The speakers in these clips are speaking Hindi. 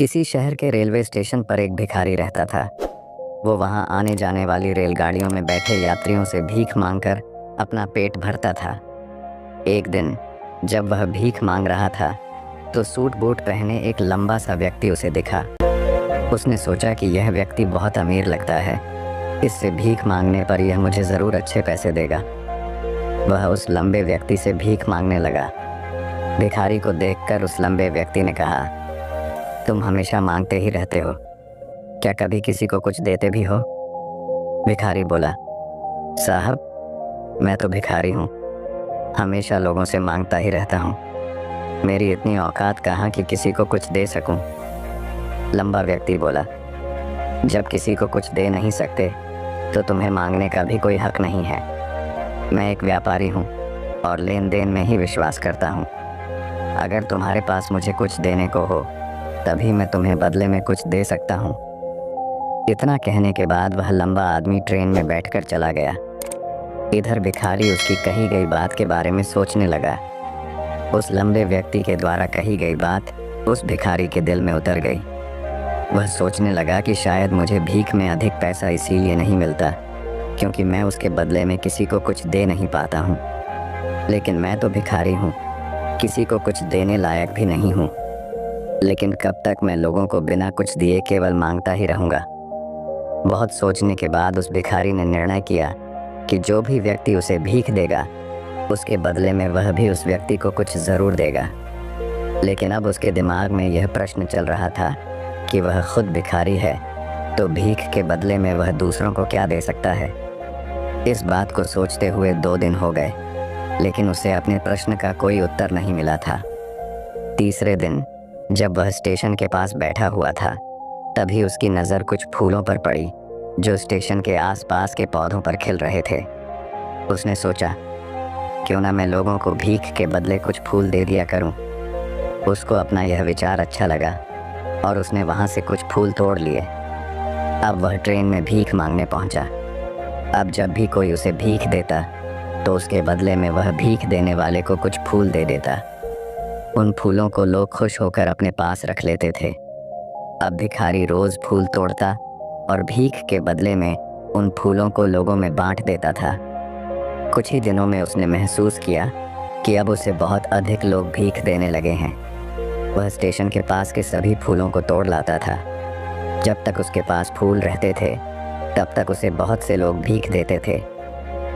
किसी शहर के रेलवे स्टेशन पर एक भिखारी रहता था। वो वहां आने जाने वाली रेलगाड़ियों में बैठे यात्रियों से भीख मांगकर अपना पेट भरता था। एक दिन जब वह भीख मांग रहा था तो सूट बूट पहने एक लंबा सा व्यक्ति उसे दिखा। उसने सोचा कि यह व्यक्ति बहुत अमीर लगता है, इससे भीख मांगने पर यह मुझे ज़रूर अच्छे पैसे देगा। वह उस लंबे व्यक्ति से भीख मांगने लगा। भिखारी को देखकर उस लंबे व्यक्ति ने कहा, तुम हमेशा मांगते ही रहते हो, क्या कभी किसी को कुछ देते भी हो? भिखारी बोला, साहब मैं तो भिखारी हूँ, हमेशा लोगों से मांगता ही रहता हूँ, मेरी इतनी औकात कहाँ कि किसी को कुछ दे सकूँ। लंबा व्यक्ति बोला, जब किसी को कुछ दे नहीं सकते तो तुम्हें मांगने का भी कोई हक नहीं है। मैं एक व्यापारी हूँ और लेन देन में ही विश्वास करता हूँ। अगर तुम्हारे पास मुझे कुछ देने को हो तभी मैं तुम्हें बदले में कुछ दे सकता हूँ। इतना कहने के बाद वह लंबा आदमी ट्रेन में बैठकर चला गया। इधर भिखारी उसकी कही गई बात के बारे में सोचने लगा। उस लंबे व्यक्ति के द्वारा कही गई बात उस भिखारी के दिल में उतर गई। वह सोचने लगा कि शायद मुझे भीख में अधिक पैसा इसीलिए नहीं मिलता क्योंकि मैं उसके बदले में किसी को कुछ दे नहीं पाता हूँ। लेकिन मैं तो भिखारी हूँ, किसी को कुछ देने लायक भी नहीं हूँ। लेकिन कब तक मैं लोगों को बिना कुछ दिए केवल मांगता ही रहूँगा। बहुत सोचने के बाद उस भिखारी ने निर्णय किया कि जो भी व्यक्ति उसे भीख देगा उसके बदले में वह भी उस व्यक्ति को कुछ ज़रूर देगा। लेकिन अब उसके दिमाग में यह प्रश्न चल रहा था कि वह खुद भिखारी है तो भीख के बदले में वह दूसरों को क्या दे सकता है। इस बात को सोचते हुए 2 दिन हो गए, लेकिन उसे अपने प्रश्न का कोई उत्तर नहीं मिला था। तीसरे दिन जब वह स्टेशन के पास बैठा हुआ था तभी उसकी नज़र कुछ फूलों पर पड़ी जो स्टेशन के आसपास के पौधों पर खिल रहे थे। उसने सोचा, क्यों ना मैं लोगों को भीख के बदले कुछ फूल दे दिया करूं। उसको अपना यह विचार अच्छा लगा और उसने वहां से कुछ फूल तोड़ लिए। अब वह ट्रेन में भीख मांगने पहुंचा। अब जब भी कोई उसे भीख देता तो उसके बदले में वह भीख देने वाले को कुछ फूल दे देता। उन फूलों को लोग खुश होकर अपने पास रख लेते थे। अब भिखारी रोज़ फूल तोड़ता और भीख के बदले में उन फूलों को लोगों में बांट देता था। कुछ ही दिनों में उसने महसूस किया कि अब उसे बहुत अधिक लोग भीख देने लगे हैं। वह स्टेशन के पास के सभी फूलों को तोड़ लाता था। जब तक उसके पास फूल रहते थे तब तक उसे बहुत से लोग भीख देते थे।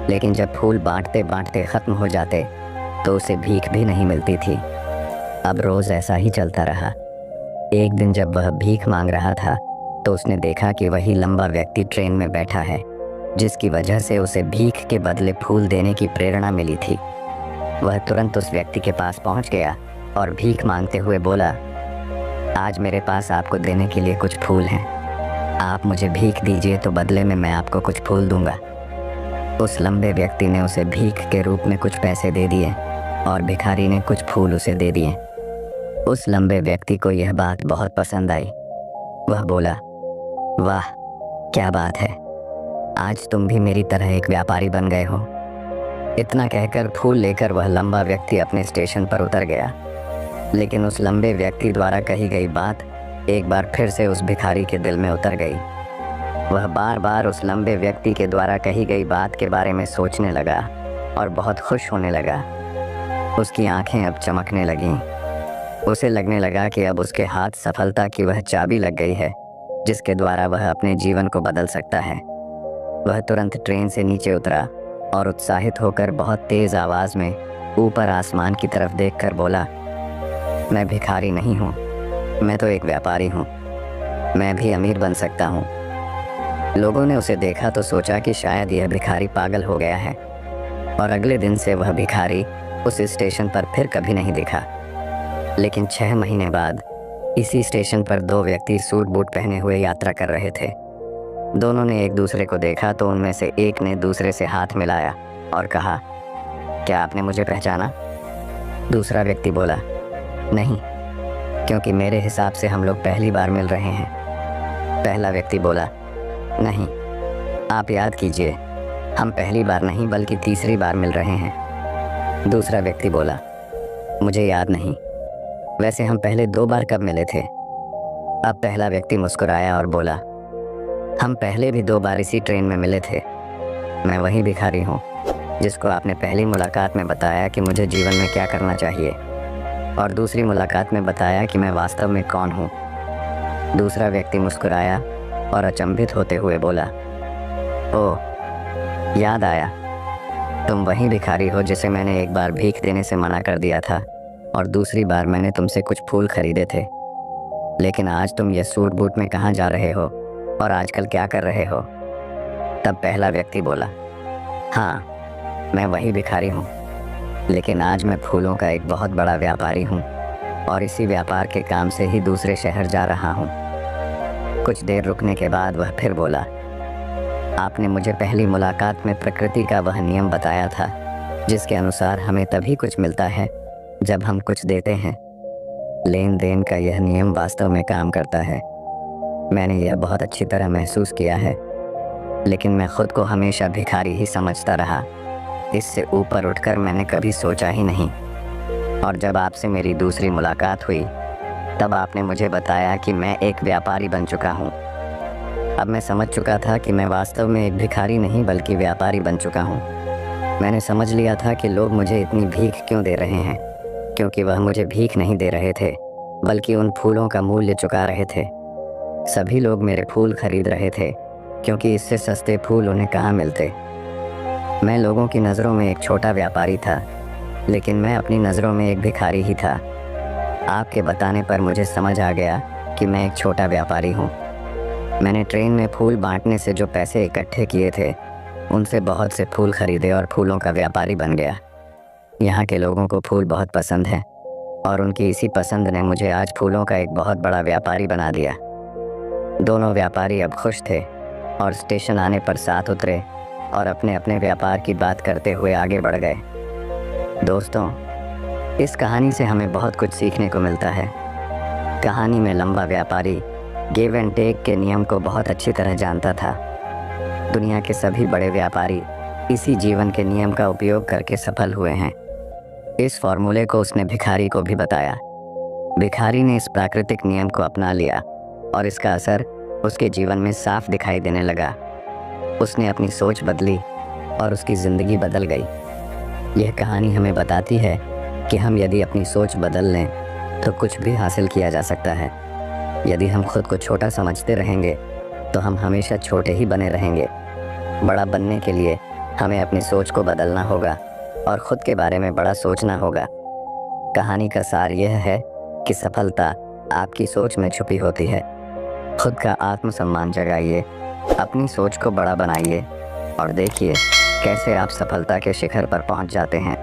लेकिन जब फूल बांटते बांटते ख़त्म हो जाते तो उसे भीख भी नहीं मिलती थी। अब रोज़ ऐसा ही चलता रहा। एक दिन जब वह भीख मांग रहा था तो उसने देखा कि वही लंबा व्यक्ति ट्रेन में बैठा है जिसकी वजह से उसे भीख के बदले फूल देने की प्रेरणा मिली थी। वह तुरंत उस व्यक्ति के पास पहुंच गया और भीख मांगते हुए बोला, आज मेरे पास आपको देने के लिए कुछ फूल हैं, आप मुझे भीख दीजिए तो बदले में मैं आपको कुछ फूल दूंगा। उस लंबे व्यक्ति ने उसे भीख के रूप में कुछ पैसे दे दिए और भिखारी ने कुछ फूल उसे दे दिए। उस लंबे व्यक्ति को यह बात बहुत पसंद आई। वह बोला, वाह क्या बात है, आज तुम भी मेरी तरह एक व्यापारी बन गए हो। इतना कहकर फूल लेकर वह लंबा व्यक्ति अपने स्टेशन पर उतर गया। लेकिन उस लंबे व्यक्ति द्वारा कही गई बात एक बार फिर से उस भिखारी के दिल में उतर गई। वह बार बार उस लंबे व्यक्ति के द्वारा कही गई बात के बारे में सोचने लगा और बहुत खुश होने लगा। उसकी आंखें अब चमकने लगीं। उसे लगने लगा कि अब उसके हाथ सफलता की वह चाबी लग गई है जिसके द्वारा वह अपने जीवन को बदल सकता है। वह तुरंत ट्रेन से नीचे उतरा और उत्साहित होकर बहुत तेज़ आवाज़ में ऊपर आसमान की तरफ देखकर बोला, मैं भिखारी नहीं हूँ, मैं तो एक व्यापारी हूँ, मैं भी अमीर बन सकता हूँ। लोगों ने उसे देखा तो सोचा कि शायद यह भिखारी पागल हो गया है और अगले दिन से वह भिखारी उस स्टेशन पर फिर कभी नहीं दिखा। लेकिन 6 महीने बाद इसी स्टेशन पर 2 व्यक्ति सूट बूट पहने हुए यात्रा कर रहे थे। दोनों ने एक दूसरे को देखा तो उनमें से एक ने दूसरे से हाथ मिलाया और कहा, क्या आपने मुझे पहचाना? दूसरा व्यक्ति बोला, नहीं, क्योंकि मेरे हिसाब से हम लोग पहली बार मिल रहे हैं। पहला व्यक्ति बोला, नहीं, आप याद कीजिए, हम पहली बार नहीं बल्कि तीसरी बार मिल रहे हैं। दूसरा व्यक्ति बोला, मुझे याद नहीं, वैसे हम पहले 2 बार कब मिले थे? अब पहला व्यक्ति मुस्कुराया और बोला, हम पहले भी 2 बार इसी ट्रेन में मिले थे। मैं वही भिखारी हूँ जिसको आपने पहली मुलाकात में बताया कि मुझे जीवन में क्या करना चाहिए, और दूसरी मुलाकात में बताया कि मैं वास्तव में कौन हूँ। दूसरा व्यक्ति मुस्कुराया और अचंभित होते हुए बोला, ओह, याद आया, तुम वही भिखारी हो जिसे मैंने एक बार भीख देने से मना कर दिया था और दूसरी बार मैंने तुमसे कुछ फूल खरीदे थे। लेकिन आज तुम ये सूट बूट में कहाँ जा रहे हो और आजकल क्या कर रहे हो? तब पहला व्यक्ति बोला, हाँ, मैं वही भिखारी हूँ, लेकिन आज मैं फूलों का एक बहुत बड़ा व्यापारी हूँ और इसी व्यापार के काम से ही दूसरे शहर जा रहा हूँ। कुछ देर रुकने के बाद वह फिर बोला, आपने मुझे पहली मुलाकात में प्रकृति का वह नियम बताया था जिसके अनुसार हमें तभी कुछ मिलता है जब हम कुछ देते हैं। लेन देन का यह नियम वास्तव में काम करता है। मैंने यह बहुत अच्छी तरह महसूस किया है, लेकिन मैं खुद को हमेशा भिखारी ही समझता रहा। इससे ऊपर उठकर मैंने कभी सोचा ही नहीं। और जब आपसे मेरी दूसरी मुलाकात हुई तब आपने मुझे बताया कि मैं एक व्यापारी बन चुका हूँ। अब मैं समझ चुका था कि मैं वास्तव में एक भिखारी नहीं बल्कि व्यापारी बन चुका हूँ। मैंने समझ लिया था कि लोग मुझे इतनी भीख क्यों दे रहे हैं, क्योंकि वह मुझे भीख नहीं दे रहे थे बल्कि उन फूलों का मूल्य चुका रहे थे। सभी लोग मेरे फूल खरीद रहे थे क्योंकि इससे सस्ते फूल उन्हें कहाँ मिलते। मैं लोगों की नज़रों में एक छोटा व्यापारी था, लेकिन मैं अपनी नज़रों में एक भिखारी ही था। आपके बताने पर मुझे समझ आ गया कि मैं एक छोटा व्यापारी हूँ। मैंने ट्रेन में फूल बांटने से जो पैसे इकट्ठे किए थे उनसे बहुत से फूल खरीदे और फूलों का व्यापारी बन गया। यहाँ के लोगों को फूल बहुत पसंद है और उनकी इसी पसंद ने मुझे आज फूलों का एक बहुत बड़ा व्यापारी बना दिया। दोनों व्यापारी अब खुश थे और स्टेशन आने पर साथ उतरे और अपने अपने व्यापार की बात करते हुए आगे बढ़ गए। दोस्तों, इस कहानी से हमें बहुत कुछ सीखने को मिलता है। कहानी में लंबा व्यापारी गिव एंड टेक के नियम को बहुत अच्छी तरह जानता था। दुनिया के सभी बड़े व्यापारी इसी जीवन के नियम का उपयोग करके सफल हुए हैं। इस फॉर्मूले को उसने भिखारी को भी बताया। भिखारी ने इस प्राकृतिक नियम को अपना लिया और इसका असर उसके जीवन में साफ दिखाई देने लगा। उसने अपनी सोच बदली और उसकी ज़िंदगी बदल गई। यह कहानी हमें बताती है कि हम यदि अपनी सोच बदल लें तो कुछ भी हासिल किया जा सकता है। यदि हम खुद को छोटा समझते रहेंगे तो हम हमेशा छोटे ही बने रहेंगे। बड़ा बनने के लिए हमें अपनी सोच को बदलना होगा और ख़ुद के बारे में बड़ा सोचना होगा। कहानी का सार यह है कि सफलता आपकी सोच में छुपी होती है। खुद का आत्मसम्मान जगाइए, अपनी सोच को बड़ा बनाइए और देखिए कैसे आप सफलता के शिखर पर पहुंच जाते हैं।